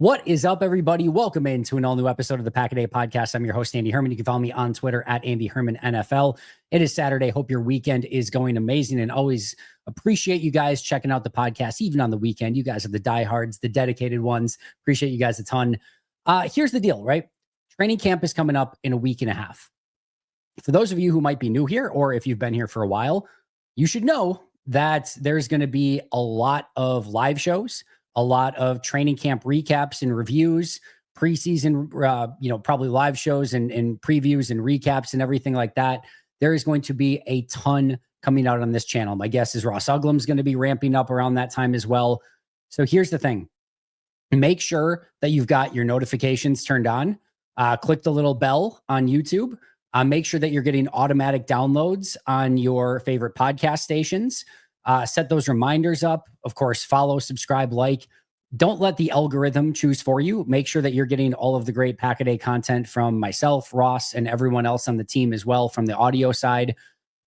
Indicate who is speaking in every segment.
Speaker 1: What is up, everybody? Welcome into an all-new episode of the Pack-A-Day Podcast. I'm your host, Andy Herman. You can follow me on Twitter at Andy Herman NFL. It is Saturday. Hope your weekend is going amazing, and always appreciate you guys checking out the podcast, even on the weekend. You guys are the diehards, the dedicated ones. Appreciate you guys a ton. Here's the deal, right? Training camp is coming up in a week and a half. For those of you who might be new here, or if you've been here for a while, you should know that there's going to be a lot of live shows, a lot of training camp recaps and reviews, preseason, probably live shows and previews and recaps and everything like that. There is going to be a ton coming out on this channel. My guess is Ross Uglum's going to be ramping up around that time as well. So here's the thing. Make sure that you've got your notifications turned on. Click the little bell on YouTube. Make sure that you're getting automatic downloads on your favorite podcast stations. Set those reminders up. Of course, follow, subscribe, like. Don't let the algorithm choose for you. Make sure that you're getting all of the great Pack-A-Day content from myself, Ross, and everyone else on the team as well from the audio side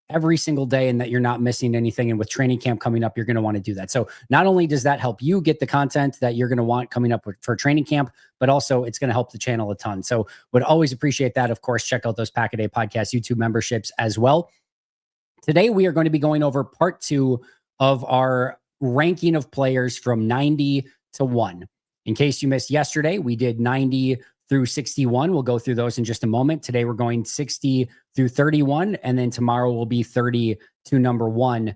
Speaker 1: every single day, and that you're not missing anything. And with training camp coming up, you're going to want to do that. So not only does that help you get the content that you're going to want coming up for training camp, but also it's going to help the channel a ton. So would always appreciate that. Of course, check out those Pack-A-Day Podcast YouTube memberships as well. Today, we are going to be going over part 2 of our ranking of players from 90 to 1. In case you missed yesterday, we did 90 through 61. We'll go through those in just a moment. Today, we're going 60 through 31, and then tomorrow will be 30 to number 1.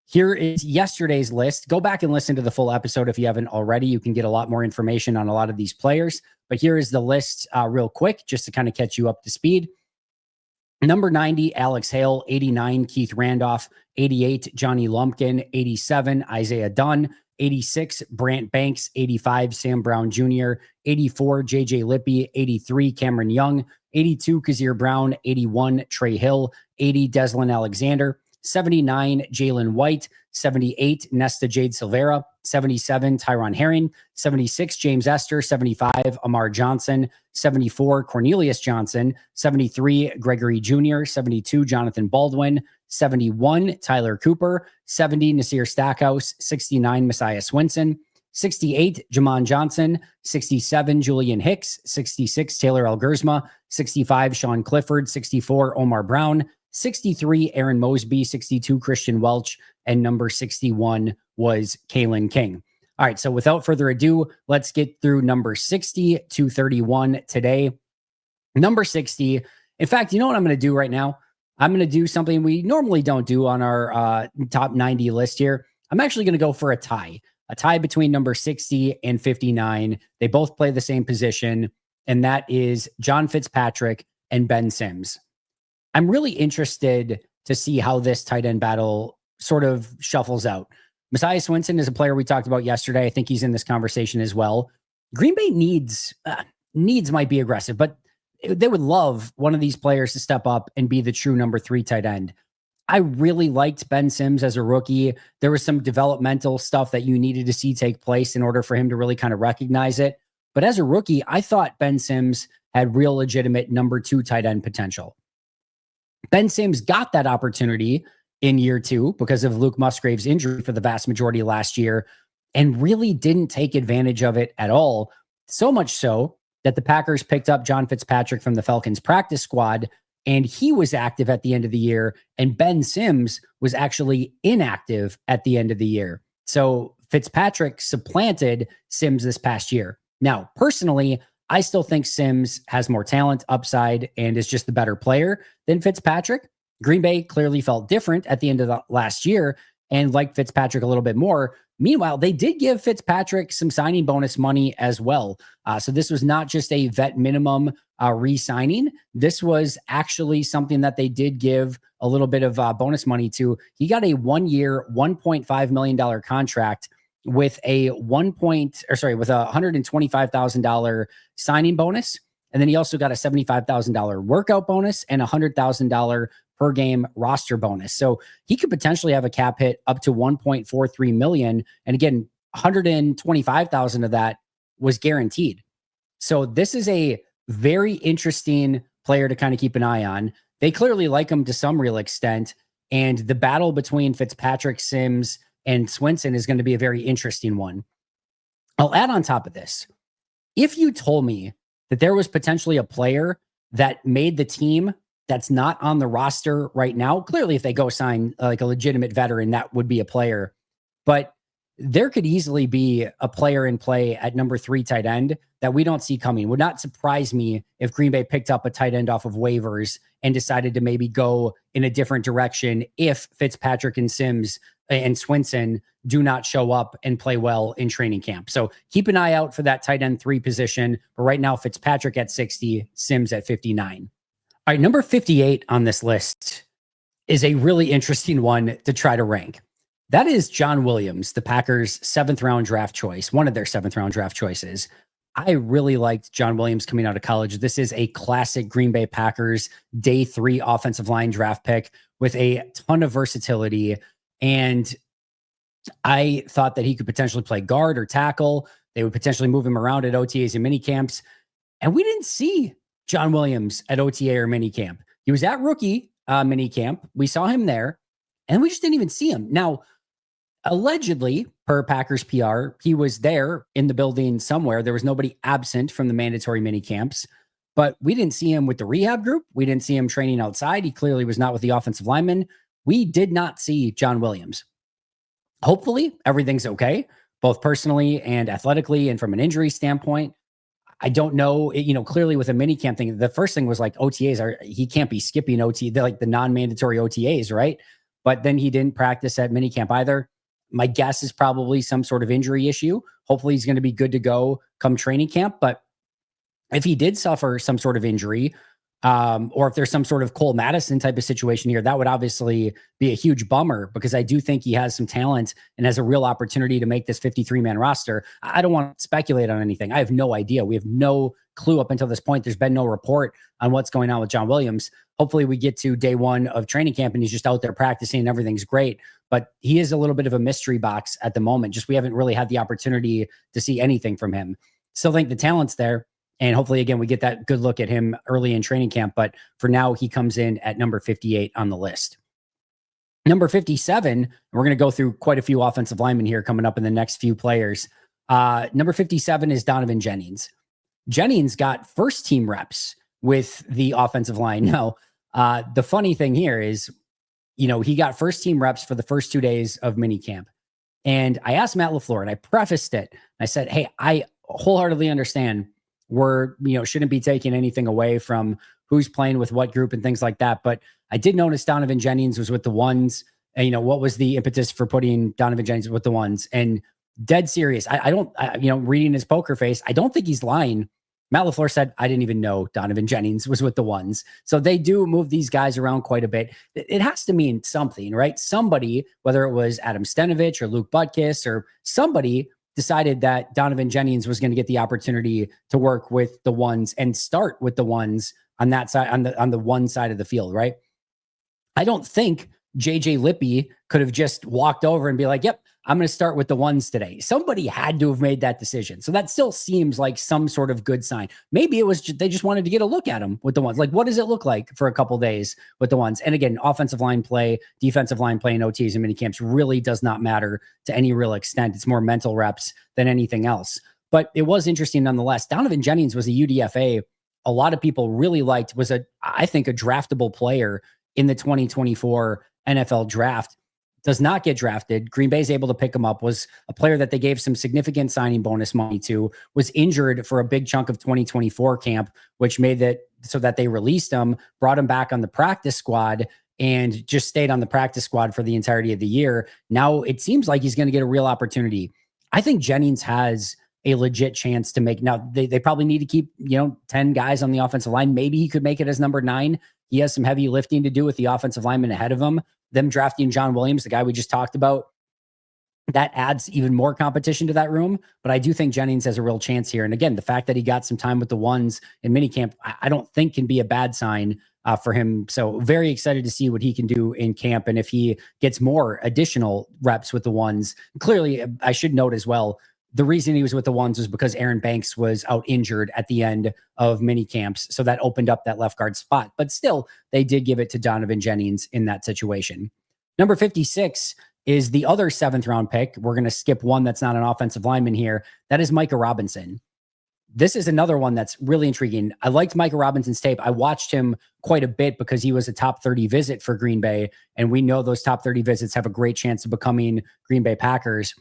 Speaker 1: Here is yesterday's list. Go back and listen to the full episode if you haven't already. You can get a lot more information on a lot of these players. But here is the list real quick, just to kind of catch you up to speed. Number 90, Alex Hale. 89, Keith Randolph. 88, Johnny Lumpkin. 87, Isaiah Dunn. 86, Brant Banks. 85, Sam Brown Jr. 84, JJ Lippy. 83, Cameron Young. 82, Kazir Brown. 81, Trey Hill. 80, Deslin Alexander. 79, Jalen White. 78, Nesta Jade Silvera. 77, Tyron Herring. 76, James Esther. 75, Amar Johnson. 74, Cornelius Johnson. 73, Gregory Jr. 72, Jonathan Baldwin. 71, Tyler Cooper. 70, Nasir Stackhouse. 69, Messiah Swinson. 68, Jamon Johnson. 67, Julian Hicks. 66, Taylor Algersma. 65, Sean Clifford. 64, Omar Brown. 63, Aaron Mosby. 62, Christian Welch. And number 61 was Kalen King. All right, so without further ado, let's get through number 60 to 31 today. Number 60. In fact, you know what I'm going to do right now? I'm going to do something we normally don't do on our top 90 list here. I'm actually going to go for a tie between number 60 and 59. They both play the same position, and that is John Fitzpatrick and Ben Sims. I'm really interested to see how this tight end battle sort of shuffles out. Messiah Swinson is a player we talked about yesterday. I think he's in this conversation as well. Green Bay needs might be aggressive, but they would love one of these players to step up and be the true number 3 tight end. I really liked Ben Sims as a rookie. There was some developmental stuff that you needed to see take place in order for him to really kind of recognize it. But as a rookie, I thought Ben Sims had real legitimate number 2 tight end potential. Ben Sims got that opportunity in year 2 because of Luke Musgrave's injury for the vast majority of last year, and really didn't take advantage of it at all. So much so that the Packers picked up John Fitzpatrick from the Falcons practice squad, and he was active at the end of the year, and Ben Sims was actually inactive at the end of the year. So Fitzpatrick supplanted Sims this past year. Now, personally, I still think Sims has more talent, upside, and is just the better player than Fitzpatrick. Green Bay clearly felt different at the end of the last year and liked Fitzpatrick a little bit more. Meanwhile, they did give Fitzpatrick some signing bonus money as well. So this was not just a vet minimum re-signing. This was actually something that they did give a little bit of bonus money to. He got a 1-year, $1.5 million contract with a $125,000 signing bonus. And then he also got a $75,000 workout bonus and a $100,000 per game roster bonus. So he could potentially have a cap hit up to $1.43 million. And again, $125,000 of that was guaranteed. So this is a very interesting player to kind of keep an eye on. They clearly like him to some real extent. And the battle between Fitzpatrick, Sims, and Swinson is going to be a very interesting one. I'll add on top of this, If you told me that there was potentially a player that made the team that's not on the roster right now, clearly if they go sign like a legitimate veteran, that would be a player. But there could easily be a player in play at number 3 tight end that we don't see coming. Would not surprise me if Green Bay picked up a tight end off of waivers and decided to maybe go in a different direction if Fitzpatrick and Sims and Swinson do not show up and play well in training camp. So keep an eye out for that tight end 3 position. But right now, Fitzpatrick at 60, Sims at 59. All right, number 58 on this list is a really interesting one to try to rank. That is John Williams, the Packers' 7th round draft choice, one of their 7th round draft choices. I really liked John Williams coming out of college. This is a classic Green Bay Packers day 3 offensive line draft pick with a ton of versatility. And I thought that he could potentially play guard or tackle. They would potentially move him around at OTAs and mini camps. And we didn't see John Williams at OTA or mini camp. He was at rookie mini camp. We saw him there, and we just didn't even see him. Now, allegedly, per Packers PR, he was there in the building somewhere. There was nobody absent from the mandatory mini camps, but we didn't see him with the rehab group. We didn't see him training outside. He clearly was not with the offensive linemen. We did not see John Williams. Hopefully, everything's okay, both personally and athletically and from an injury standpoint. I don't know, clearly with a mini camp thing, the first thing was like OTAs he can't be skipping OT, like the non-mandatory OTAs, right? But then he didn't practice at mini camp either. My guess is probably some sort of injury issue. Hopefully he's going to be good to go come training camp. But if he did suffer some sort of injury, or if there's some sort of Cole Madison type of situation here, that would obviously be a huge bummer because I do think he has some talent and has a real opportunity to make this 53-man roster. I don't want to speculate on anything. I have no idea. We have no clue up until this point. There's been no report on what's going on with John Williams. Hopefully we get to day 1 of training camp and he's just out there practicing and everything's great. But he is a little bit of a mystery box at the moment. Just we haven't really had the opportunity to see anything from him. Still think the talent's there. And hopefully, again, we get that good look at him early in training camp. But for now, he comes in at number 58 on the list. Number 57, we're going to go through quite a few offensive linemen here coming up in the next few players. Number 57 is Donovan Jennings. Jennings got first team reps with the offensive line. Now, the funny thing here is, he got first team reps for the first 2 days of minicamp. And I asked Matt LaFleur and I prefaced it. I said, hey, I wholeheartedly understand shouldn't be taking anything away from who's playing with what group and things like that. But I did notice Donovan Jennings was with the ones. And, what was the impetus for putting Donovan Jennings with the ones? And dead serious. I don't, reading his poker face, I don't think he's lying. Matt LaFleur said, I didn't even know Donovan Jennings was with the ones. So they do move these guys around quite a bit. It has to mean something, right? Somebody, whether it was Adam Stenavich or Luke Butkus or somebody, decided that Donovan Jennings was going to get the opportunity to work with the ones and start with the ones on that side, on the one side of the field, right? I don't think JJ Lippy could have just walked over and be like, yep, I'm going to start with the ones today. Somebody had to have made that decision. So that still seems like some sort of good sign. Maybe it was they just wanted to get a look at him with the ones. Like, what does it look like for a couple days with the ones? And again, offensive line play, defensive line play in OTs and minicamps really does not matter to any real extent. It's more mental reps than anything else. But it was interesting nonetheless. Donovan Jennings was a UDFA. A lot of people really liked, was I think a draftable player in the 2024 NFL draft. Does not get drafted. Green Bay is able to pick him up, was a player that they gave some significant signing bonus money to, was injured for a big chunk of 2024 camp, which made it so that they released him, brought him back on the practice squad, and just stayed on the practice squad for the entirety of the year. Now it seems like he's going to get a real opportunity. I think Jennings has a legit chance to make. Now they probably need to keep, 10 guys on the offensive line. Maybe he could make it as number 9. He has some heavy lifting to do with the offensive lineman ahead of him. Them drafting John Williams, the guy we just talked about, that adds even more competition to that room. But I do think Jennings has a real chance here. And again, the fact that he got some time with the ones in minicamp, I don't think can be a bad sign for him. So very excited to see what he can do in camp. And if he gets more additional reps with the ones, clearly I should note as well, the reason he was with the ones was because Aaron Banks was out injured at the end of mini camps. So that opened up that left guard spot. But still, they did give it to Donovan Jennings in that situation. Number 56 is the other 7th round pick. We're going to skip one that's not an offensive lineman here. That is Micah Robinson. this is another one that's really intriguing. I liked Micah Robinson's tape. I watched him quite a bit because he was a top 30 visit for Green Bay. And we know those top 30 visits have a great chance of becoming Green Bay Packers.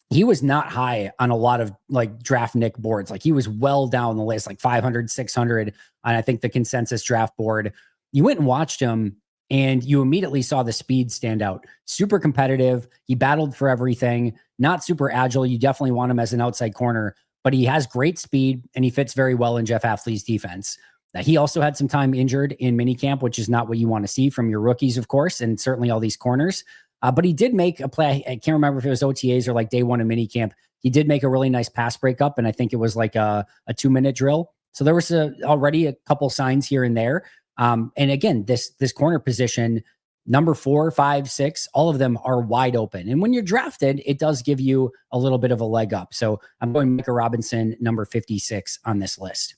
Speaker 1: He was not high on a lot of like draft Nick boards. Like he was well down the list, like 500, 600 on I think the consensus draft board. You went and watched him and you immediately saw the speed stand out. Super competitive. He battled for everything, not super agile. You definitely want him as an outside corner, but he has great speed and he fits very well in Jeff Hafley's defense. He also had some time injured in minicamp, which is not what you want to see from your rookies, of course, and certainly all these corners. But he did make a play. I can't remember if it was OTAs or like day one of minicamp. He did make a really nice pass breakup, and I think it was like a 2-minute drill. So there was already a couple signs here and there. And again, this corner position, number 4, 5, 6, all of them are wide open. And when you're drafted, it does give you a little bit of a leg up. So I'm going Micah Robinson, number 56 on this list.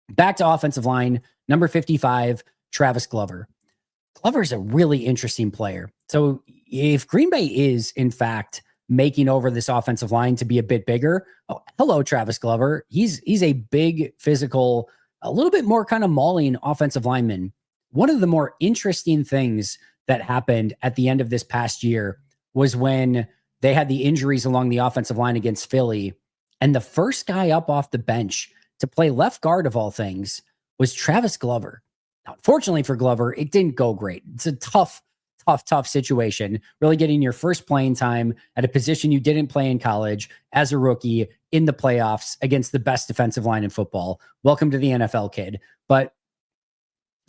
Speaker 1: Back to offensive line, number 55, Travis Glover. Glover's a really interesting player. So if Green Bay is, in fact, making over this offensive line to be a bit bigger, oh, hello, Travis Glover. He's a big, physical, a little bit more kind of mauling offensive lineman. One of the more interesting things that happened at the end of this past year was when they had the injuries along the offensive line against Philly, and the first guy up off the bench to play left guard of all things was Travis Glover. Now, unfortunately for Glover, it didn't go great. It's a tough situation, really getting your first playing time at a position you didn't play in college as a rookie in the playoffs against the best defensive line in football. Welcome to the NFL, kid. But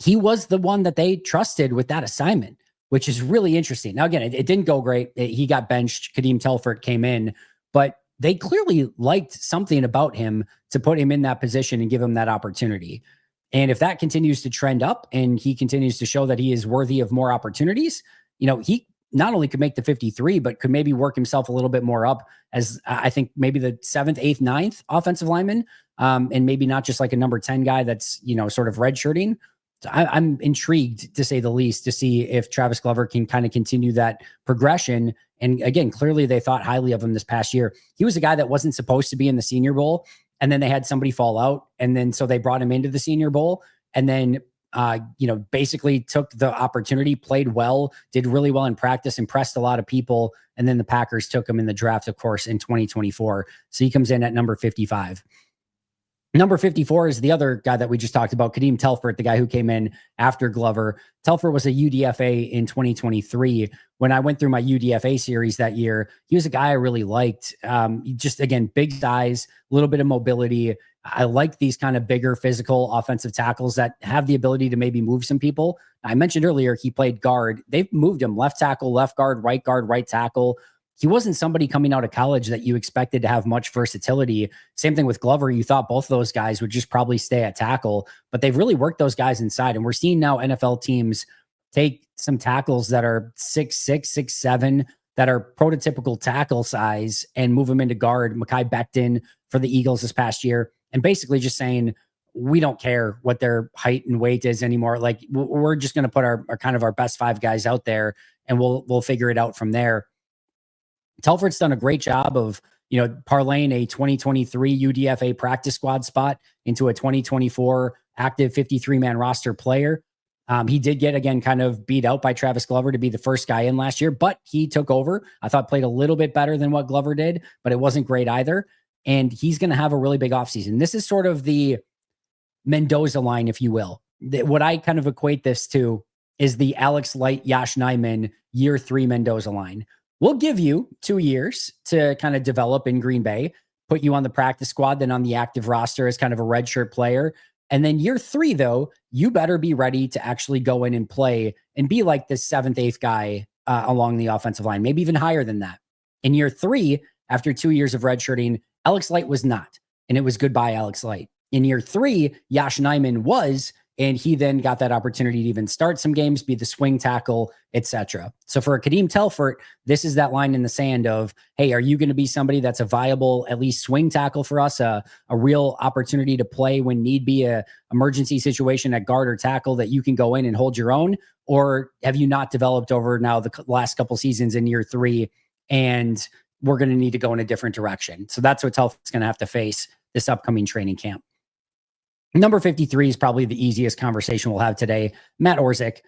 Speaker 1: he was the one that they trusted with that assignment, which is really interesting. Now, again, it didn't go great. He got benched. Kadeem Telford came in, but they clearly liked something about him to put him in that position and give him that opportunity. And if that continues to trend up and he continues to show that he is worthy of more opportunities, he not only could make the 53, but could maybe work himself a little bit more up as I think maybe the 7th, 8th, 9th offensive lineman. And maybe not just like a number 10 guy that's, sort of redshirting. So I'm intrigued, to say the least, to see if Travis Glover can kind of continue that progression. And again, clearly they thought highly of him this past year. He was a guy that wasn't supposed to be in the Senior Bowl. And then they had somebody fall out. And then so they brought him into the Senior Bowl. And then, basically took the opportunity, played well, did really well in practice, impressed a lot of people. And then the Packers took him in the draft, of course, in 2024. So he comes in at number 55. Number 54 is the other guy that we just talked about, Kadeem Telford, the guy who came in after Glover. Telford was a UDFA in 2023. When I went through my UDFA series that year, he was a guy I really liked. Just, again, big size, a little bit of mobility. I like these kind of bigger physical offensive tackles that have the ability to maybe move some people. I mentioned earlier he played guard. They've moved him left tackle, left guard, right tackle. He wasn't somebody coming out of college that you expected to have much versatility. Same thing with Glover. You thought both of those guys would just probably stay at tackle, but they've really worked those guys inside. And we're seeing now NFL teams take some tackles that are 6'6", 6'7", that are prototypical tackle size and move them into guard. Mekhi Becton for the Eagles this past year. And basically just saying, we don't care what their height and weight is anymore. Like, we're just going to put our kind of our best 5 guys out there and we'll figure it out from there. Telford's done a great job of, parlaying a 2023 UDFA practice squad spot into a 2024 active 53-man roster player. He did get, again, kind of beat out by Travis Glover to be the first guy in last year, but he took over. I thought played a little bit better than what Glover did, but it wasn't great either. And he's going to have a really big offseason. This is sort of the Mendoza line, if you will. What I kind of equate this to is the Alex Light, Yash Nyman year 3 Mendoza line. We'll give you 2 years to kind of develop in Green Bay, put you on the practice squad, then on the active roster as kind of a redshirt player. And then year 3, though, you better be ready to actually go in and play and be like the 7th, 8th guy along the offensive line, maybe even higher than that. In year 3, after 2 years of redshirting, Alex Light was not, and it was goodbye, Alex Light. In year 3, Yash Nyman was, and he then got that opportunity to even start some games, be the swing tackle, etc. So for Kadeem Telford, this is that line in the sand of, hey, are you going to be somebody that's a viable, at least swing tackle for us, a real opportunity to play when need be, a emergency situation at guard or tackle that you can go in and hold your own? Or have you not developed over now the last couple seasons in year 3, and we're going to need to go in a different direction? So that's what Telford's going to have to face this upcoming training camp. Number 53 is probably the easiest conversation we'll have today. Matt Orzik.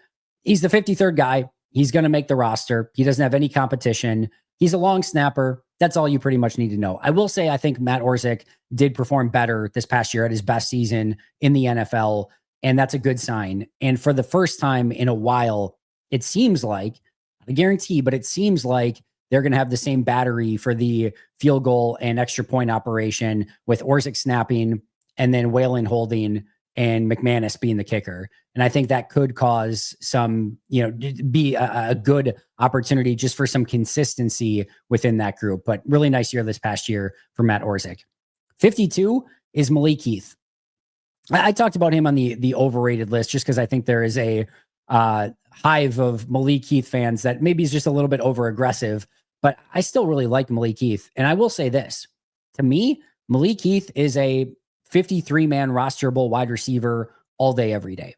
Speaker 1: He's the 53rd guy. He's going to make the roster. He doesn't have any competition. He's a long snapper. That's all you pretty much need to know. I will say I think Matt Orzik did perform better this past year at his best season in the NFL, and that's a good sign. And for the first time in a while, it seems like, not a guarantee, but it seems like they're going to have the same battery for the field goal and extra point operation with Orzik snapping and then Whalen holding and McManus being the kicker. And I think that could cause some, be a good opportunity just for some consistency within that group. But really nice year this past year for Matt Orzik. 52 is Malik Heath. I talked about him on the overrated list just because I think there is a hive of Malik Heath fans that maybe is just a little bit over aggressive, but I still really like Malik Heath. And I will say this, to me, Malik Heath is a 53-man rosterable wide receiver all day, every day.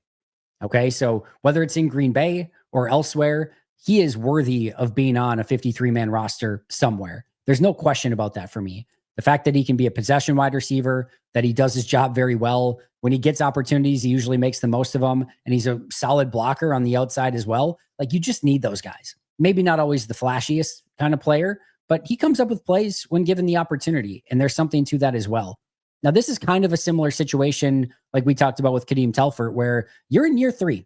Speaker 1: Okay. So whether it's in Green Bay or elsewhere, he is worthy of being on a 53-man roster somewhere. There's no question about that for me. The fact that he can be a possession wide receiver, that he does his job very well. When he gets opportunities, he usually makes the most of them. And he's a solid blocker on the outside as well. Like, you just need those guys. Maybe not always the flashiest kind of player, but he comes up with plays when given the opportunity. And there's something to that as well. Now, this is kind of a similar situation like we talked about with Kadeem Telfort, where you're in year 3.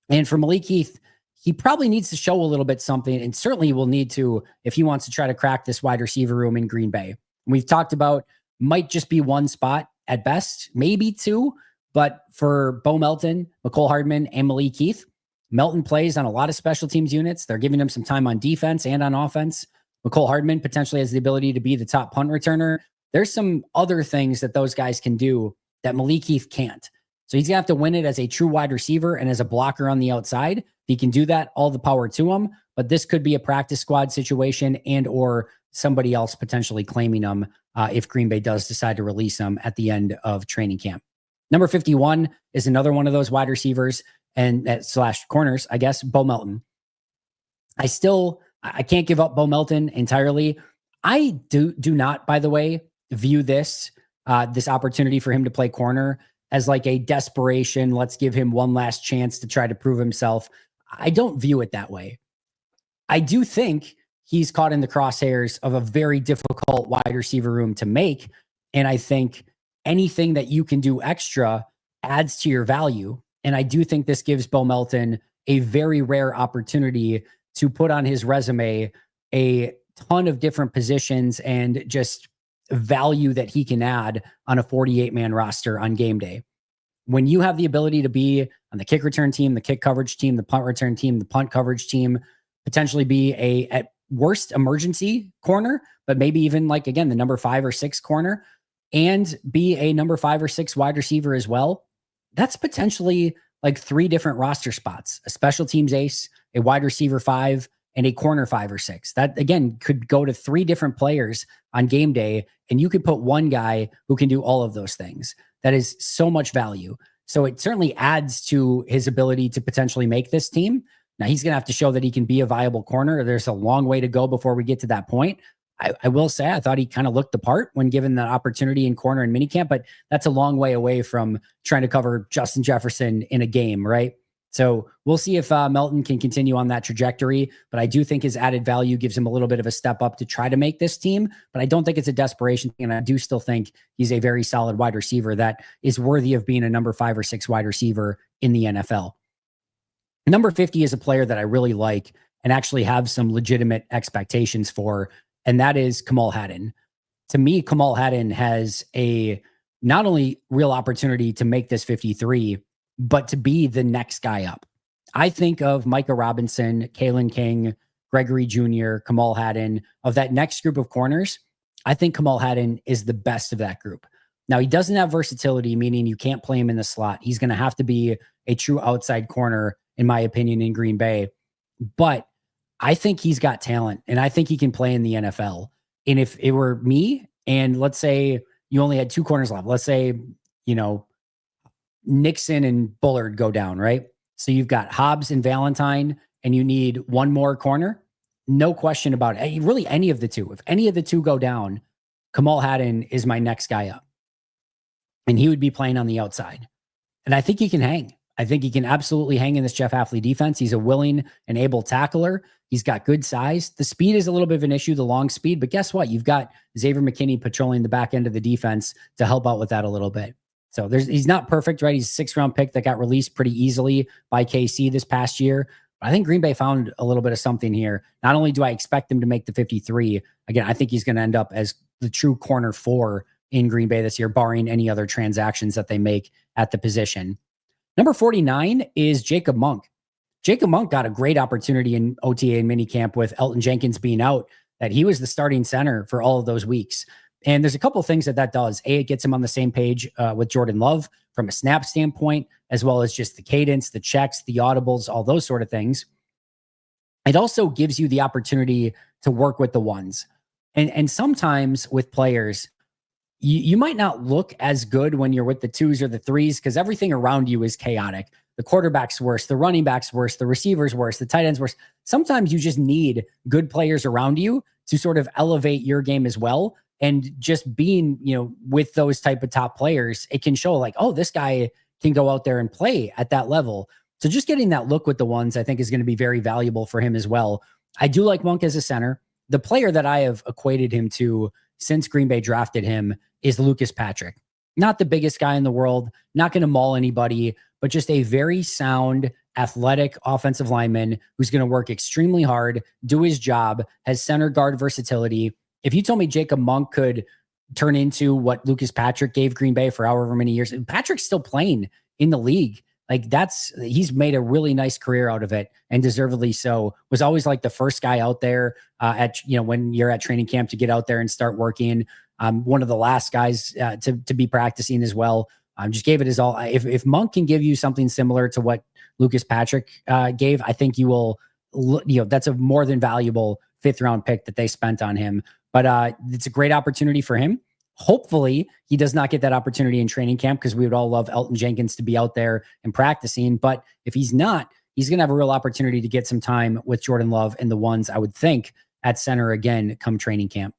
Speaker 1: And for Malik Heath, he probably needs to show a little bit something, and certainly will need to if he wants to try to crack this wide receiver room in Green Bay. We've talked about might just be one spot at best, maybe 2. But for Bo Melton, Mecole Hardman, and Malik Heath, Melton plays on a lot of special teams units. They're giving him some time on defense and on offense. Mecole Hardman potentially has the ability to be the top punt returner. There's some other things that those guys can do that Malik Heath can't. So he's going to have to win it as a true wide receiver and as a blocker on the outside. If he can do that, all the power to him. But this could be a practice squad situation and or somebody else potentially claiming him if Green Bay does decide to release him at the end of training camp. Number 51 is another one of those wide receivers and / corners, I guess, Bo Melton. I can't give up Bo Melton entirely. I do not, by the way, view this opportunity for him to play corner as like a desperation. Let's give him one last chance to try to prove himself. I don't view it that way. I do think he's caught in the crosshairs of a very difficult wide receiver room to make. And I think anything that you can do extra adds to your value. And I do think this gives Bo Melton a very rare opportunity to put on his resume a ton of different positions and just value that he can add on a 48-man roster on game day. When you have the ability to be on the kick return team, the kick coverage team, the punt return team, the punt coverage team, potentially be at worst emergency corner, but maybe even like, again, the number 5 or 6 corner, and be a number 5 or 6 wide receiver as well, that's potentially like 3 different roster spots: a special teams ace, a wide receiver 5, and a corner 5 or 6. That, again, could go to 3 different players on game day, and you could put one guy who can do all of those things. That is so much value. So it certainly adds to his ability to potentially make this team. Now, he's going to have to show that he can be a viable corner. There's a long way to go before we get to that point. I will say I thought he kind of looked the part when given the opportunity in corner and minicamp, but that's a long way away from trying to cover Justin Jefferson in a game, right? So we'll see if Melton can continue on that trajectory, but I do think his added value gives him a little bit of a step up to try to make this team, but I don't think it's a desperation thing, and I do still think he's a very solid wide receiver that is worthy of being a number 5 or 6 wide receiver in the NFL. Number 50 is a player that I really like and actually have some legitimate expectations for, and that is Kamal Hadden. To me, Kamal Hadden has a not only real opportunity to make this 53, but to be the next guy up. I think of Micah Robinson, Kalen King, Gregory Jr., Kamal Hadden. Of that next group of corners, I think Kamal Hadden is the best of that group. Now, he doesn't have versatility, meaning you can't play him in the slot. He's going to have to be a true outside corner, in my opinion, in Green Bay. But I think he's got talent, and I think he can play in the NFL. And if it were me, and let's say you only had 2 corners left, let's say, Nixon and Bullard go down, right? So you've got Hobbs and Valentine, and you need one more corner. No question about it. Really, any of the 2. If any of the 2 go down, Kamal Haddon is my next guy up. And he would be playing on the outside. And I think he can hang. I think he can absolutely hang in this Jeff Hafley defense. He's a willing and able tackler. He's got good size. The speed is a little bit of an issue, the long speed. But guess what? You've got Xavier McKinney patrolling the back end of the defense to help out with that a little bit. So he's not perfect, right? He's a 6th-round pick that got released pretty easily by KC this past year. But I think Green Bay found a little bit of something here. Not only do I expect him to make the 53, again, I think he's going to end up as the true corner 4 in Green Bay this year, barring any other transactions that they make at the position. Number 49 is Jacob Monk. Jacob Monk got a great opportunity in OTA and minicamp with Elton Jenkins being out, that he was the starting center for all of those weeks. And there's a couple of things that does. A, it gets him on the same page with Jordan Love from a snap standpoint, as well as just the cadence, the checks, the audibles, all those sort of things. It also gives you the opportunity to work with the ones. And sometimes with players, you might not look as good when you're with the 2s or the 3s because everything around you is chaotic. The quarterback's worse, the running back's worse, the receiver's worse, the tight end's worse. Sometimes you just need good players around you to sort of elevate your game as well. And just being, with those type of top players, it can show like, oh, this guy can go out there and play at that level. So just getting that look with the ones, I think, is going to be very valuable for him as well. I do like Monk as a center. The player that I have equated him to since Green Bay drafted him is Lucas Patrick. Not the biggest guy in the world, not going to maul anybody, but just a very sound, athletic offensive lineman who's going to work extremely hard, do his job, has center guard versatility. If you told me Jacob Monk could turn into what Lucas Patrick gave Green Bay for however many years, Patrick's still playing in the league. Like he's made a really nice career out of it, and deservedly so. Was always like the first guy out there when you're at training camp to get out there and start working. One of the last guys to be practicing as well. Just gave it his all. If Monk can give you something similar to what Lucas Patrick gave, I think you will. That's a more than valuable 5th-round pick that they spent on him. But it's a great opportunity for him. Hopefully, he does not get that opportunity in training camp because we would all love Elton Jenkins to be out there and practicing. But if he's not, he's going to have a real opportunity to get some time with Jordan Love and the ones, I would think, at center again come training camp.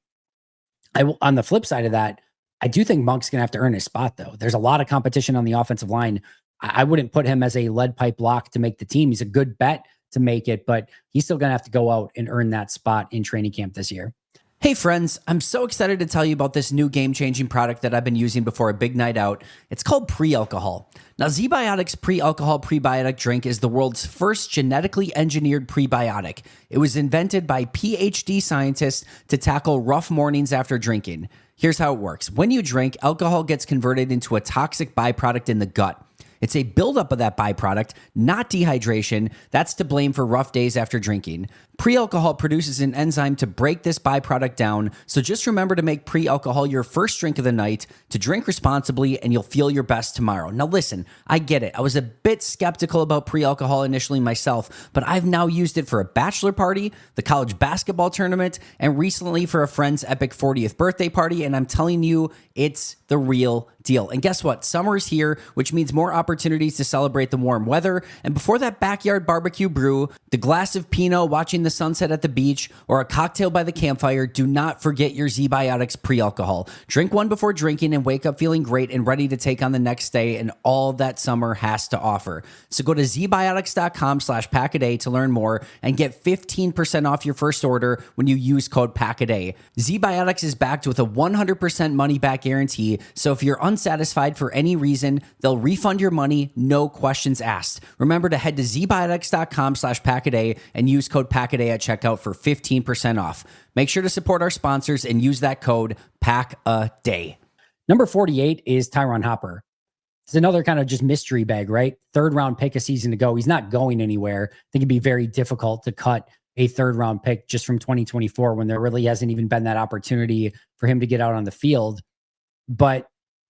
Speaker 1: On the flip side of that, I do think Monk's going to have to earn his spot, though. There's a lot of competition on the offensive line. I wouldn't put him as a lead pipe lock to make the team. He's a good bet to make it, but he's still going to have to go out and earn that spot in training camp this year.
Speaker 2: Hey friends, I'm so excited to tell you about this new game-changing product that I've been using before a big night out. It's called Pre-Alcohol. Now, ZBiotics Pre-Alcohol Prebiotic Drink is the world's first genetically engineered prebiotic. It was invented by PhD scientists to tackle rough mornings after drinking. Here's how it works. When you drink, alcohol gets converted into a toxic byproduct in the gut. It's a buildup of that byproduct, not dehydration. That's to blame for rough days after drinking. Pre-alcohol produces an enzyme to break this byproduct down, so just remember to make pre-alcohol your first drink of the night, to drink responsibly, and you'll feel your best tomorrow. Now listen, I get it. I was a bit skeptical about pre-alcohol initially myself, but I've now used it for a bachelor party, the college basketball tournament, and recently for a friend's epic 40th birthday party, and I'm telling you, it's the real deal. And guess what? Summer's here, which means more opportunities to celebrate the warm weather. And before that backyard barbecue brew, the glass of Pinot, watching the sunset at the beach, or a cocktail by the campfire, do not forget your ZBiotics pre-alcohol. Drink one before drinking and wake up feeling great and ready to take on the next day and all that summer has to offer. So go to zbiotics.com/packaday to learn more and get 15% off your first order when you use code PACKADAY. ZBiotics is backed with a 100% money back guarantee, so if you're unsatisfied for any reason, they'll refund your money, no questions asked. Remember to head to zbiotics.com/packaday and use code PACKADAY at checkout for 15% off. Make sure to support our sponsors and use that code PACKADAY.
Speaker 1: Number 48 is Tyron Hopper. It's another kind of just mystery bag, right? 3rd-round pick a season ago. He's not going anywhere. I think it'd be very difficult to cut a 3rd-round pick just from 2024 when there really hasn't even been that opportunity for him to get out on the field. But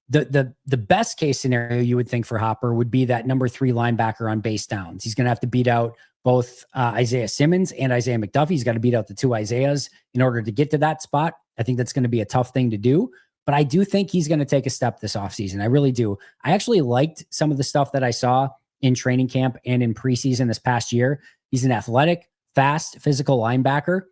Speaker 1: the best case scenario you would think for Hopper would be that number 3 linebacker on base downs. He's going to have to beat out both Isaiah Simmons and Isaiah McDuffie. He's got to beat out the 2 Isaiahs in order to get to that spot. I think that's going to be a tough thing to do, but I do think he's going to take a step this offseason. I really do. I actually liked some of the stuff that I saw in training camp and in preseason this past year. He's an athletic, fast, physical linebacker.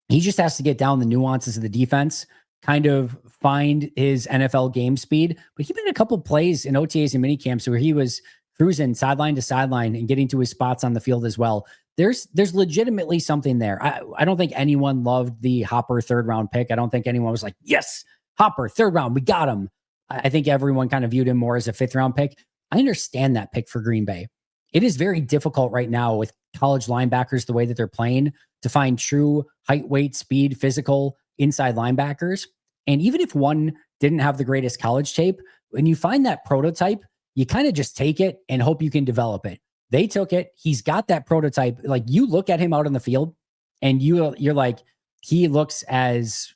Speaker 1: He just has to get down the nuances of the defense. kind of find his NFL game speed, but he made a couple plays in OTAs and mini camps where he was cruising sideline to sideline and getting to his spots on the field as well. There's legitimately something there. I don't think anyone loved the Hopper 3rd round pick. I don't think anyone was like, yes, Hopper 3rd round, we got him. I think everyone kind of viewed him more as a 5th round pick. I understand that pick for Green Bay. It is very difficult right now with college linebackers, the way that they're playing, to find true height, weight, speed, physical inside linebackers. And even if one didn't have the greatest college tape, when you find that prototype, you kind of just take it and hope you can develop it. They took it. He's got that prototype. Like, you look at him out on the field and you're like, he looks as,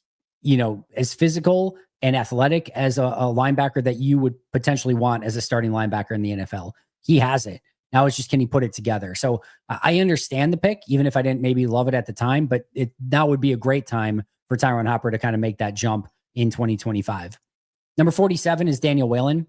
Speaker 1: as physical and athletic as a linebacker that you would potentially want as a starting linebacker in the NFL. He has it. Now it's just, can he put it together? So I understand the pick, even if I didn't maybe love it at the time, but now would be a great time for Tyron Hopper to kind of make that jump in 2025. Number 47 is Daniel Whalen.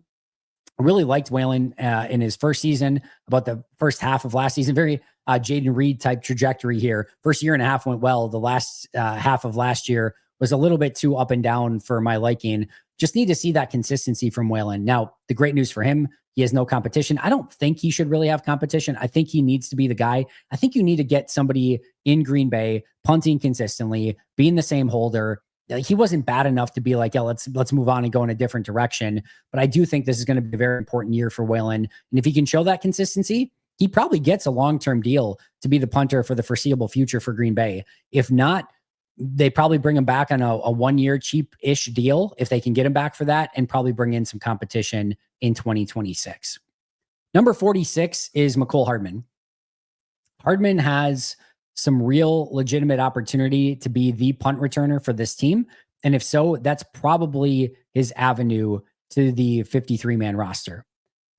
Speaker 1: I really liked Whalen in his first season, about the first half of last season. Very Jaden Reed type trajectory here. First year and a half went well. The last half of last year was a little bit too up and down for my liking. Just need to see that consistency from Whalen. Now, the great news for him, he has no competition. I don't think he should really have competition. I think he needs to be the guy. I think you need to get somebody in Green Bay punting consistently, being the same holder. He wasn't bad enough to be like, yeah, let's move on and go in a different direction. But I do think this is going to be a very important year for Whalen. And if he can show that consistency, he probably gets a long-term deal to be the punter for the foreseeable future for Green Bay. If not, they probably bring him back on a 1-year cheap-ish deal if they can get him back for that, and probably bring in some competition in 2026. Number 46 is Mecole Hardman. Hardman has some real legitimate opportunity to be the punt returner for this team. And if so, that's probably his avenue to the 53-man roster.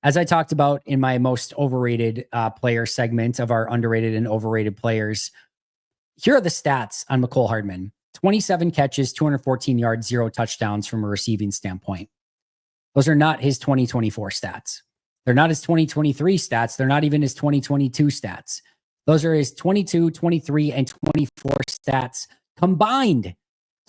Speaker 1: As I talked about in my most overrated player segment of our underrated and overrated players, here are the stats on Mecole Hardman. 27 catches, 214 yards, 0 touchdowns from a receiving standpoint. Those are not his 2024 stats. They're not his 2023 stats. They're not even his 2022 stats. Those are his 22, 23, and 24 stats combined.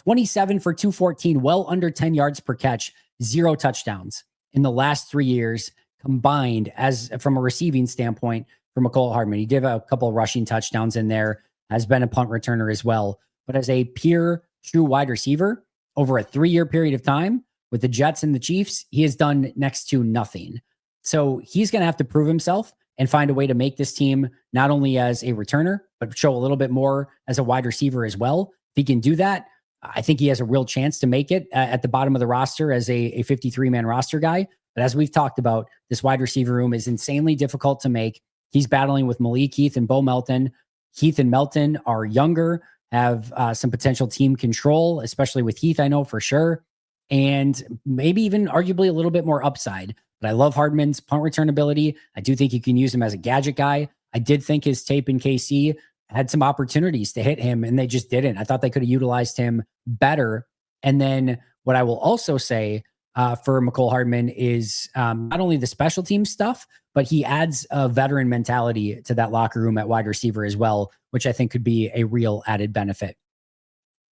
Speaker 1: 27 for 214, well under 10 yards per catch, 0 touchdowns in the last 3 years combined, as from a receiving standpoint for Mecole Hardman. He did a couple of rushing touchdowns in there, has been a punt returner as well. But as a pure, true wide receiver over a 3-year period of time with the Jets and the Chiefs, he has done next to nothing. So he's going to have to prove himself and find a way to make this team not only as a returner, but show a little bit more as a wide receiver as well. If he can do that, I think he has a real chance to make it at the bottom of the roster as a 53-man roster guy. But as we've talked about, this wide receiver room is insanely difficult to make. He's battling with Malik Heath and Bo Melton. Heath and Melton are younger, have some potential team control, especially with Heath, I know for sure, and maybe even arguably a little bit more upside. But I love Hardman's punt return ability. I do think you can use him as a gadget guy. I did think his tape in KC had some opportunities to hit him, and they just didn't. I thought they could have utilized him better. And then what I will also say for Mecole Hardman is not only the special team stuff, but he adds a veteran mentality to that locker room at wide receiver as well, which I think could be a real added benefit.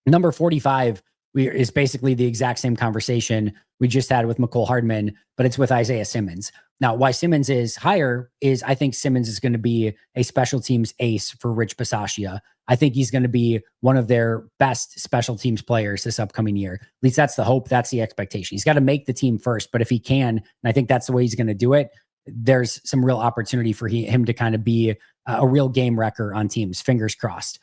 Speaker 1: Number 45 is basically the exact same conversation we just had with Mecole Hardman, but it's with Isaiah Simmons. Now, why Simmons is higher is I think Simmons is going to be a special teams ace for Rich Bisaccia. I think he's going to be one of their best special teams players this upcoming year. At least that's the hope. That's the expectation. He's got to make the team first, but if he can, and I think that's the way he's going to do it, there's some real opportunity for him to kind of be a real game wrecker on teams. Fingers crossed.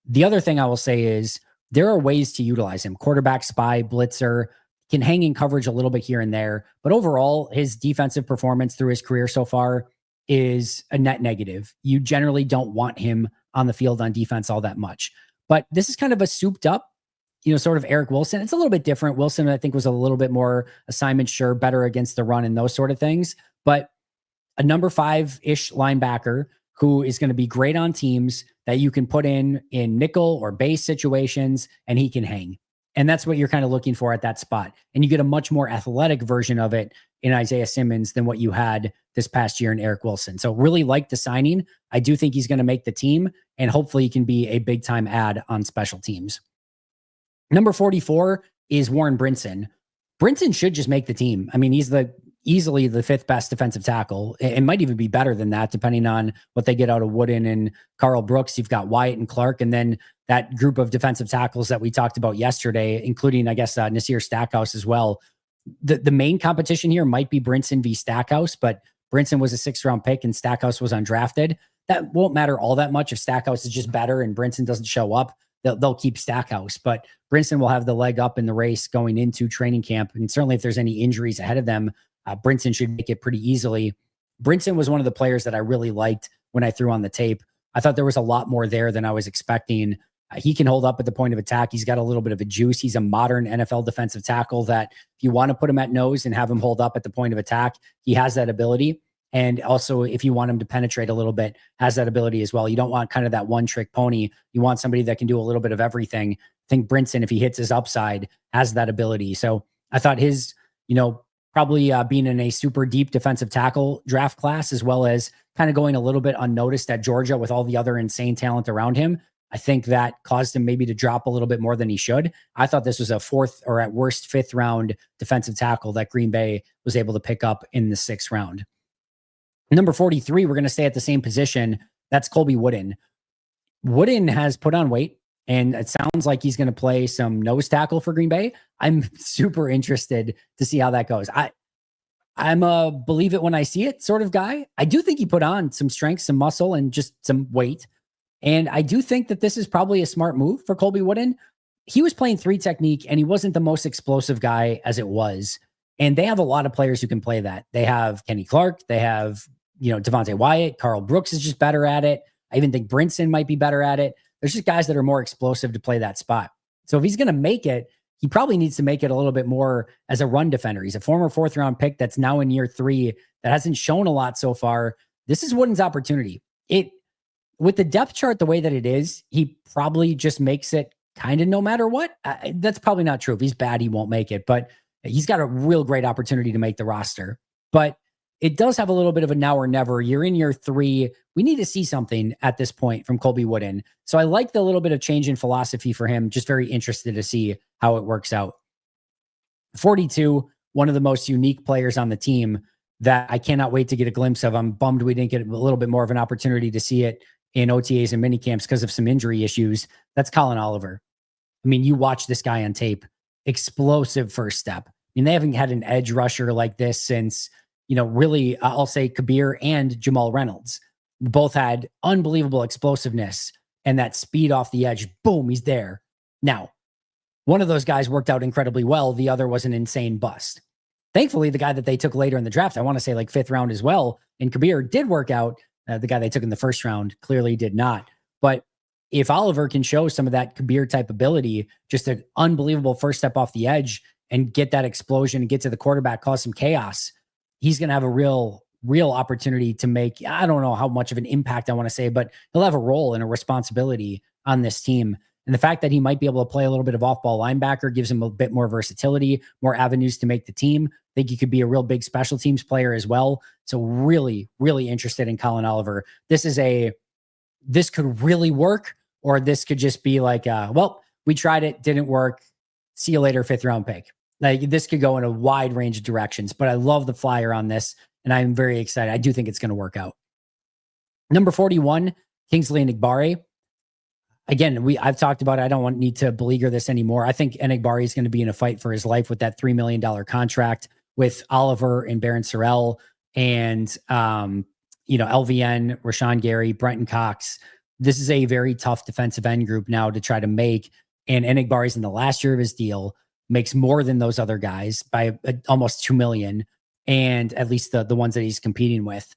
Speaker 1: The other thing I will say is there are ways to utilize him. Quarterback, spy, blitzer, can hang in coverage a little bit here and there. But overall, his defensive performance through his career so far is a net negative. You generally don't want him on the field on defense all that much. But this is kind of a souped up, sort of Eric Wilson. It's a little bit different. Wilson, I think, was a little bit more assignment sure, better against the run and those sort of things. But a number 5-ish linebacker who is going to be great on teams that you can put in nickel or base situations, and he can hang. And that's what you're kind of looking for at that spot. And you get a much more athletic version of it in Isaiah Simmons than what you had this past year in Eric Wilson. So really like the signing. I do think he's going to make the team, and hopefully he can be a big time add on special teams. Number 44 is Warren Brinson. Brinson should just make the team. I mean, he's easily the 5th best defensive tackle. It might even be better than that, depending on what they get out of Wooden and Carl Brooks. You've got Wyatt and Clark, and then that group of defensive tackles that we talked about yesterday, including, I guess, Nasir Stackhouse as well. The main competition here might be Brinson v. Stackhouse, but Brinson was a 6th-round pick and Stackhouse was undrafted. That won't matter all that much if Stackhouse is just better and Brinson doesn't show up. They'll keep Stackhouse, but Brinson will have the leg up in the race going into training camp. And certainly if there's any injuries ahead of them, Brinson should make it pretty easily. Brinson was one of the players that I really liked when I threw on the tape. I thought there was a lot more there than I was expecting. He can hold up at the point of attack. He's got a little bit of a juice. He's a modern NFL defensive tackle that if you want to put him at nose and have him hold up at the point of attack, he has that ability. And also, if you want him to penetrate a little bit, has that ability as well. You don't want kind of that one-trick pony. You want somebody that can do a little bit of everything. I think Brinson, if he hits his upside, has that ability. So I thought his, probably being in a super deep defensive tackle draft class, as well as kind of going a little bit unnoticed at Georgia with all the other insane talent around him, I think that caused him maybe to drop a little bit more than he should. I thought this was a 4th or at worst 5th round defensive tackle that Green Bay was able to pick up in the 6th round. Number 43, we're going to stay at the same position. That's Colby Wooden. Wooden has put on weight, and it sounds like he's going to play some nose tackle for Green Bay. I'm super interested to see how that goes. I'm a believe it when I see it sort of guy. I do think he put on some strength, some muscle, and just some weight. And I do think that this is probably a smart move for Colby Wooden. He was playing 3 technique, and he wasn't the most explosive guy as it was. And they have a lot of players who can play that. They have Kenny Clark. They have, Devontae Wyatt. Carl Brooks is just better at it. I even think Brinson might be better at it. There's just guys that are more explosive to play that spot. So if he's going to make it, he probably needs to make it a little bit more as a run defender. He's a former 4th-round pick that's now in year 3 that hasn't shown a lot so far. This is Wooden's opportunity. With the depth chart the way that it is, he probably just makes it kind of no matter what. That's probably not true. If he's bad, he won't make it. But he's got a real great opportunity to make the roster. But it does have a little bit of a now or never. You're in year 3. We need to see something at this point from Colby Wooden. So I like the little bit of change in philosophy for him. Just very interested to see how it works out. 42, one of the most unique players on the team that I cannot wait to get a glimpse of. I'm bummed we didn't get a little bit more of an opportunity to see it in OTAs and minicamps because of some injury issues. That's Colin Oliver. I mean, you watch this guy on tape. Explosive first step. I mean, they haven't had an edge rusher like this since, really, I'll say Kabir and Jamal Reynolds. Both had unbelievable explosiveness and that speed off the edge. Boom, he's there. Now, one of those guys worked out incredibly well. The other was an insane bust. Thankfully, the guy that they took later in the draft, I want to say like 5th round as well, and Kabir did work out. The guy they took in the 1st round clearly did not. But if Oliver can show some of that Kabir type ability, just an unbelievable first step off the edge and get that explosion and get to the quarterback, cause some chaos, he's going to have a real opportunity to make, I don't know how much of an impact I want to say, but he'll have a role and a responsibility on this team. And the fact that he might be able to play a little bit of off-ball linebacker gives him a bit more versatility, more avenues to make the team. I think he could be a real big special teams player as well. So really, really interested in Colin Oliver. This could really work, or this could just be like, we tried it, didn't work. See you later, 5th-round pick. Like, this could go in a wide range of directions, but I love the flyer on this, and I'm very excited. I do think it's going to work out. Number 41, Kingsley Enagbare. Again, I've talked about it. I don't need to beleaguer this anymore. I think Enagbare is going to be in a fight for his life with that $3 million contract with Oliver and Barron Sorrell and, LVN, Rashawn Gary, Brenton Cox. This is a very tough defensive end group now to try to make. And Enagbare is in the last year of his deal, makes more than those other guys by almost $2 million, and at least the ones that he's competing with.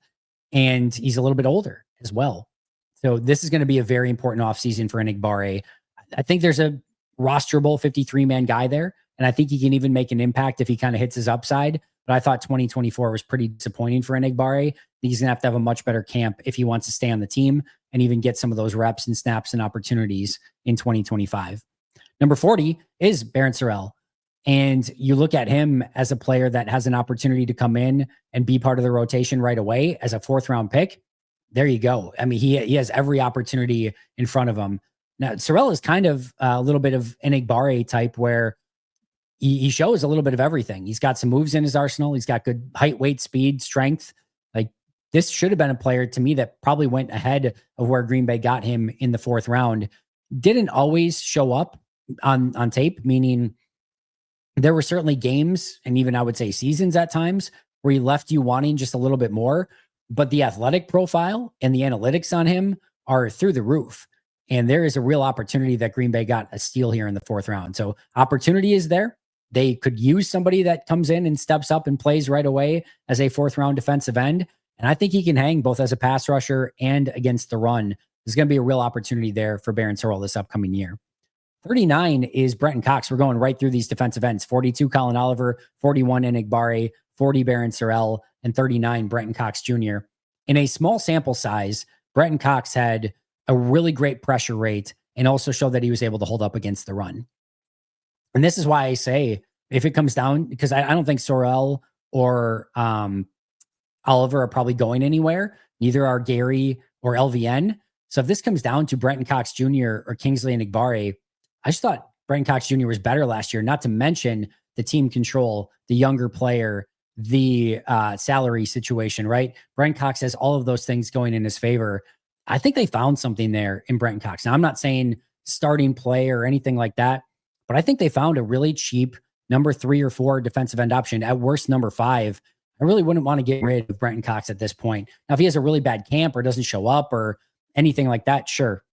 Speaker 1: And he's a little bit older as well. So this is going to be a very important offseason for Enagbare. I think there's a rosterable 53-man guy there, and I think he can even make an impact if he kind of hits his upside. But I thought 2024 was pretty disappointing for Enagbare. He's going to have a much better camp if he wants to stay on the team and even get some of those reps and snaps and opportunities in 2025. Number 40 is Barron Sorrell. And you look at him as a player that has an opportunity to come in and be part of the rotation right away as a 4th-round pick. There you go. I mean, he has every opportunity in front of him. Now, Sorrell is kind of a little bit of an Enagbare type where he shows a little bit of everything. He's got some moves in his arsenal. He's got good height, weight, speed, strength. Like, this should have been a player to me that probably went ahead of where Green Bay got him in the 4th round. Didn't always show up on tape, meaning there were certainly games and even I would say seasons at times where he left you wanting just a little bit more, but the athletic profile and the analytics on him are through the roof. And there is a real opportunity that Green Bay got a steal here in the 4th round. So opportunity is there. They could use somebody that comes in and steps up and plays right away as a 4th round defensive end. And I think he can hang both as a pass rusher and against the run. There's going to be a real opportunity there for Barron Sorrell this upcoming year. 39 is Brenton Cox. We're going right through these defensive ends. 42, Colin Oliver. 41, Enigbare. 40, Barron Sorrell. And 39, Brenton Cox Jr. In a small sample size, Brenton Cox had a really great pressure rate and also showed that he was able to hold up against the run. And this is why I say, if it comes down, because I don't think Sorrell or Oliver are probably going anywhere. Neither are Gary or LVN. So if this comes down to Brenton Cox Jr. or Kingsley Enigbare, I just thought Brenton Cox Jr. was better last year, not to mention the team control, the younger player, the salary situation, right? Brenton Cox has all of those things going in his favor. I think they found something there in Brenton Cox. Now, I'm not saying starting play or anything like that, but I think they found a really cheap number 3 or 4 defensive end option, at worst number 5. I really wouldn't want to get rid of Brenton Cox at this point. Now, if he has a really bad camp or doesn't show up or anything like that, sure.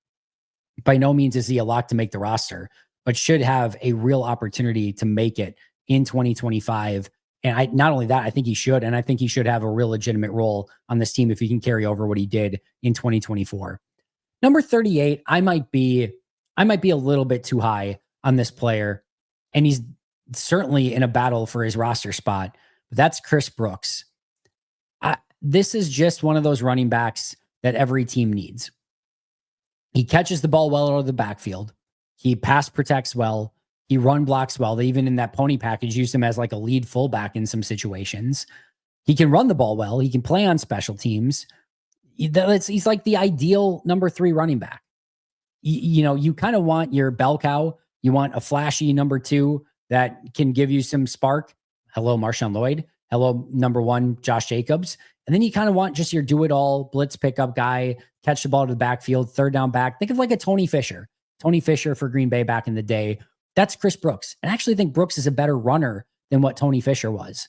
Speaker 1: By no means is he a lock to make the roster, but should have a real opportunity to make it in 2025. And not only that, I think he should, and I think he should have a real legitimate role on this team if he can carry over what he did in 2024. Number 38, I might be a little bit too high on this player, and he's certainly in a battle for his roster spot. But that's Chris Brooks. This is just one of those running backs that every team needs. He catches the ball well out of the backfield. He pass protects well. He run blocks well. They even in that pony package used him as like a lead fullback in some situations. He can run the ball well. He can play on special teams. He's like the ideal number 3 running back. You kind of want your bell cow. You want a flashy number 2 that can give you some spark. Hello, Marshawn Lloyd. Hello, number 1, Josh Jacobs. And then you kind of want just your do-it-all blitz pickup guy, catch the ball to the backfield, 3rd down back. Think of like a Tony Fisher. Tony Fisher for Green Bay back in the day. That's Chris Brooks. And I actually think Brooks is a better runner than what Tony Fisher was.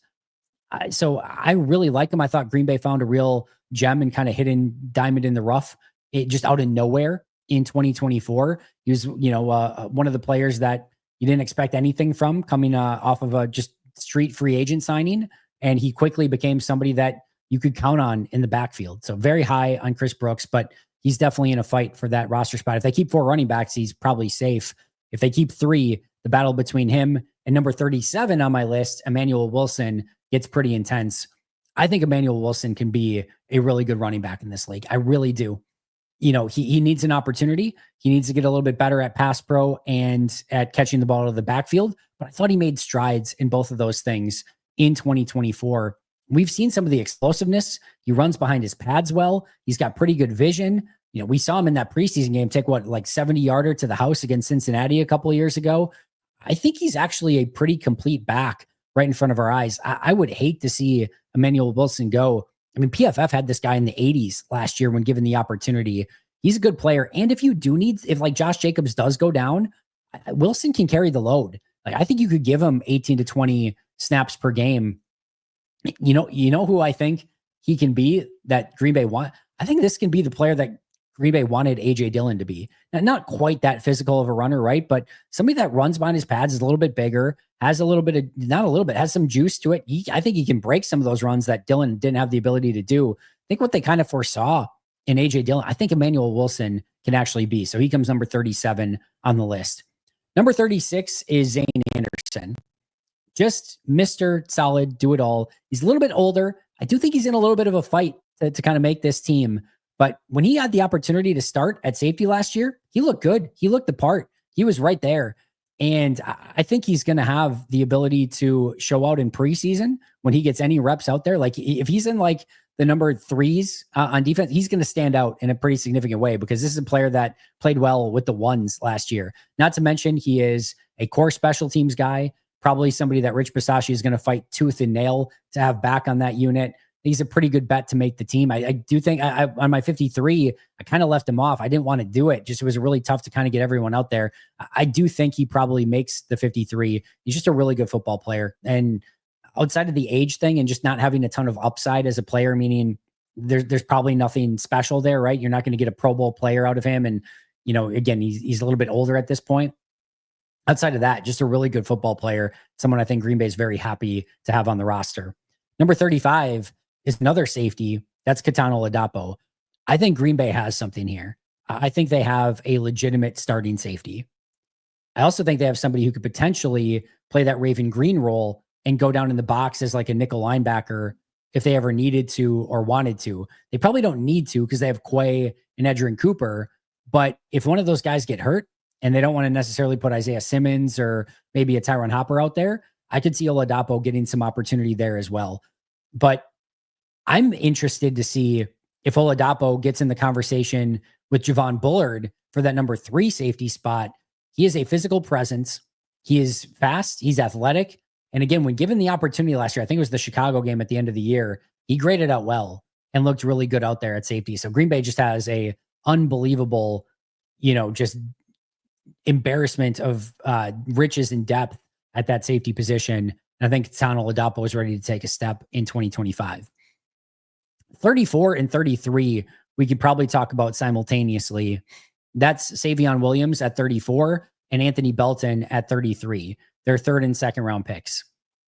Speaker 1: So I really like him. I thought Green Bay found a real gem and kind of hidden diamond in the rough. It just out of nowhere in 2024. He was, one of the players that you didn't expect anything from coming off of a just street free agent signing. And he quickly became somebody that you could count on in the backfield. So very high on Chris Brooks, but he's definitely in a fight for that roster spot. If they keep 4 running backs, he's probably safe. If they keep 3, the battle between him and number 37 on my list, Emmanuel Wilson, gets pretty intense. I think Emmanuel Wilson can be a really good running back in this league. I really do. He needs an opportunity. He needs to get a little bit better at pass pro and at catching the ball out of the backfield. But I thought he made strides in both of those things in 2024. We've seen some of the explosiveness. He runs behind his pads well. He's got pretty good vision. We saw him in that preseason game take 70-yarder to the house against Cincinnati a couple of years ago. I think he's actually a pretty complete back right in front of our eyes. I would hate to see Emmanuel Wilson go. I mean, PFF had this guy in the 80s last year when given the opportunity. He's a good player. And if Josh Jacobs does go down, Wilson can carry the load. I think you could give him 18 to 20 snaps per game. You know who I think he can be that Green Bay want? I think this can be the player that Green Bay wanted A.J. Dillon to be. Now, not quite that physical of a runner, right? But somebody that runs behind his pads is a little bit bigger, has has some juice to it. I think he can break some of those runs that Dillon didn't have the ability to do. I think what they kind of foresaw in A.J. Dillon, I think Emmanuel Wilson can actually be. So he comes number 37 on the list. Number 36 is Zane Anderson. Just Mr. Solid, do it all. He's a little bit older. I do think he's in a little bit of a fight to kind of make this team. But when he had the opportunity to start at safety last year, he looked good. He looked the part. He was right there. And I think he's going to have the ability to show out in preseason when he gets any reps out there. Like if he's in the number 3s on defense, he's going to stand out in a pretty significant way because this is a player that played well with the 1s last year. Not to mention he is a core special teams guy. Probably somebody that Rich Bisaccia is going to fight tooth and nail to have back on that unit. He's a pretty good bet to make the team. I do think I on my 53, I kind of left him off. I didn't want to do it. Just it was really tough to kind of get everyone out there. I do think he probably makes the 53. He's just a really good football player. And outside of the age thing and just not having a ton of upside as a player, meaning there's probably nothing special there, right? You're not going to get a Pro Bowl player out of him. And, again, he's a little bit older at this point. Outside of that, just a really good football player. Someone I think Green Bay is very happy to have on the roster. Number 35 is another safety. That's Kitano Ladapo. I think Green Bay has something here. I think they have a legitimate starting safety. I also think they have somebody who could potentially play that Raven Green role and go down in the box as like a nickel linebacker if they ever needed to or wanted to. They probably don't need to because they have Quay and Edgerrin Cooper. But if one of those guys get hurt and they don't want to necessarily put Isaiah Simmons or maybe a Tyron Hopper out there, I could see Oladapo getting some opportunity there as well. But I'm interested to see if Oladapo gets in the conversation with Javon Bullard for that number 3 safety spot. He is a physical presence. He is fast. He's athletic. And again, when given the opportunity last year, I think it was the Chicago game at the end of the year, he graded out well and looked really good out there at safety. So Green Bay just has a unbelievable, just embarrassment of riches and depth at that safety position. And I think Kitano Ladapo is ready to take a step in 2025. 34 and 33, we could probably talk about simultaneously. That's Savion Williams at 34 and Anthony Belton at 33. They're third and second round picks.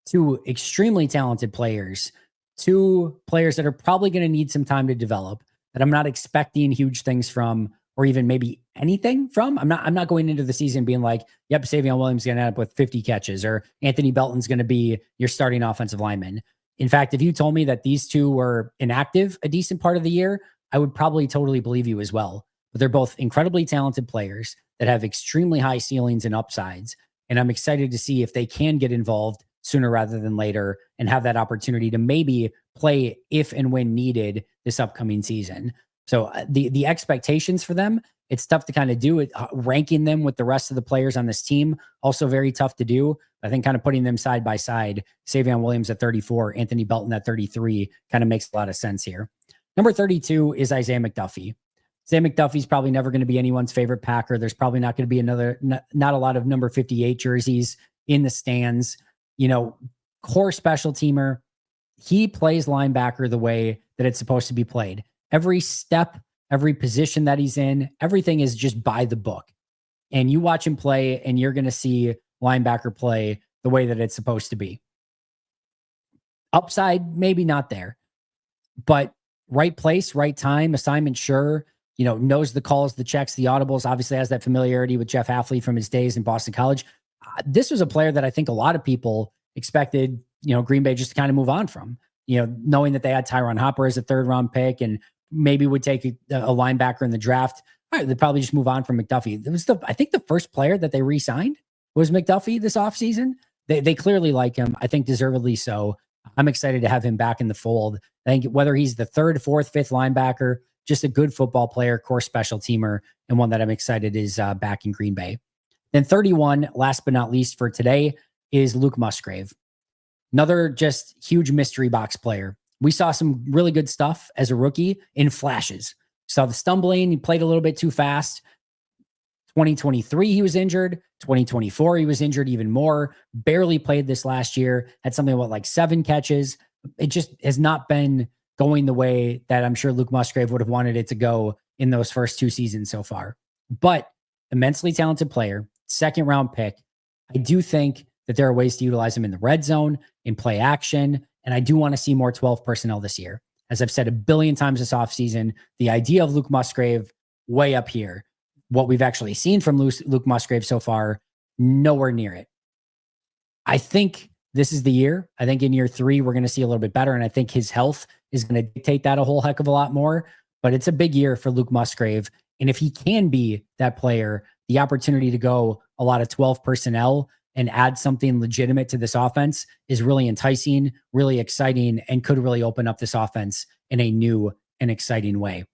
Speaker 1: 2 extremely talented players, 2 players that are probably going to need some time to develop, that I'm not expecting huge things from, or even maybe anything from. I'm not going into the season being like, yep, Savion Williams is going to end up with 50 catches, or Anthony Belton's going to be your starting offensive lineman. In fact, if you told me that these 2 were inactive a decent part of the year, I would probably totally believe you as well. But they're both incredibly talented players that have extremely high ceilings and upsides. And I'm excited to see if they can get involved sooner rather than later and have that opportunity to maybe play if and when needed this upcoming season. So the expectations for them, it's tough to kind of do it. Ranking them with the rest of the players on this team, also very tough to do. I think kind of putting them side by side, Savion Williams at 34, Anthony Belton at 33, kind of makes a lot of sense here. Number 32 is Isaiah McDuffie. Isaiah McDuffie's probably never going to be anyone's favorite Packer. There's probably not going to be not a lot of number 58 jerseys in the stands. Core special teamer. He plays linebacker the way that it's supposed to be played. Every step, every position that he's in, everything is just by the book. And you watch him play and you're going to see linebacker play the way that it's supposed to be. Upside, maybe not there, but right place, right time, assignment, sure. Knows the calls, the checks, the audibles, obviously has that familiarity with Jeff Hafley from his days in Boston College. This was a player that I think a lot of people expected, Green Bay just to kind of move on from, knowing that they had Tyron Hopper as a 3rd round pick and maybe would take a linebacker in the draft. All right, they'd probably just move on from McDuffie. It was I think the first player that they re-signed was McDuffie this offseason. They clearly like him. I think deservedly so. I'm excited to have him back in the fold. I think whether he's the 3rd, 4th, 5th linebacker, just a good football player, core special teamer, and one that I'm excited is back in Green Bay. Then 31, last but not least for today, is Luke Musgrave. Another just huge mystery box player. We saw some really good stuff as a rookie in flashes. Saw the stumbling. He played a little bit too fast. 2023, he was injured. 2024, he was injured even more. Barely played this last year. Had something like 7 catches. It just has not been going the way that I'm sure Luke Musgrave would have wanted it to go in those first 2 seasons so far. But immensely talented player, 2nd round pick. I do think that there are ways to utilize him in the red zone, in play action, and I do want to see more 12 personnel this year. As I've said a billion times this offseason, the idea of Luke Musgrave way up here. What we've actually seen from Luke Musgrave so far, nowhere near it. I think this is the year. I think in year 3, we're going to see a little bit better, and I think his health is going to dictate that a whole heck of a lot more. But it's a big year for Luke Musgrave, and if he can be that player, the opportunity to go a lot of 12 personnel and add something legitimate to this offense is really enticing, really exciting, and could really open up this offense in a new and exciting way.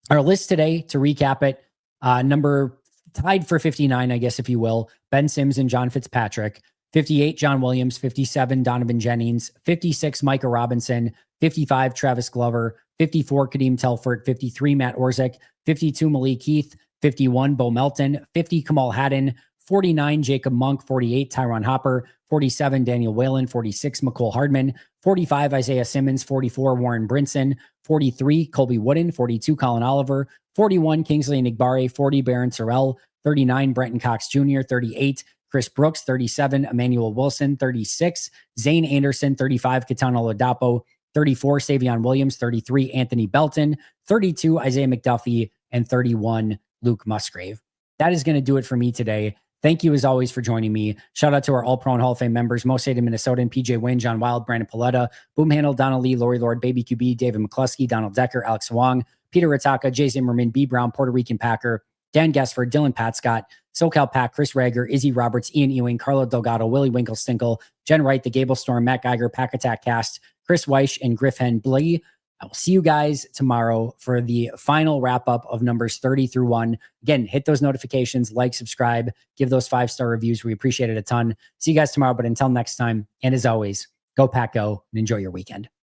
Speaker 1: Our list today, to recap it, number tied for 59, I guess, if you will, Ben Sims and John Fitzpatrick. 58, John Williams. 57, Donovan Jennings. 56, Micah Robinson. 55, Travis Glover. 54, Kadeem Telfort. 53, Matt Orzik. 52, Malik Heath. 51, Bo Melton. 50, Kamal Haddon. 49, Jacob Monk. 48, Tyron Hopper. 47, Daniel Whalen. 46, McCole Hardman. 45, Isaiah Simmons. 44, Warren Brinson. 43, Colby Wooden. 42, Colin Oliver. 41, Kingsley Nigbare. 40, Barron Sorrell. 39, Brenton Cox Jr. 38, Chris Brooks. 37, Emmanuel Wilson. 36, Zane Anderson. 35, Katana Ladapo. 34, Savion Williams. 33, Anthony Belton. 32, Isaiah McDuffie. And 31, Luke Musgrave. That is going to do it for me today. Thank you, as always, for joining me. Shout out to our All-Pro and Hall of Fame members, Mo Saden, Minnesotan, PJ Wynn, John Wild, Brandon Paletta, Boom Handle, Donald Lee, Lori Lord, Baby QB, David McCluskey, Donald Decker, Alex Wong, Peter Ritaka, Jay Zimmerman, B. Brown, Puerto Rican Packer, Dan Gessford, Dylan Patscott, SoCal Pack, Chris Rager, Izzy Roberts, Ian Ewing, Carlo Delgado, Willie Winkle-Stinkle, Jen Wright, The Gable Storm, Matt Geiger, Pack Attack Cast, Chris Weish, and Griffin Blee. I will see you guys tomorrow for the final wrap-up of numbers 30 through 1. Again, hit those notifications, like, subscribe, give those 5-star reviews. We appreciate it a ton. See you guys tomorrow, but until next time, and as always, go Pack Go, and enjoy your weekend.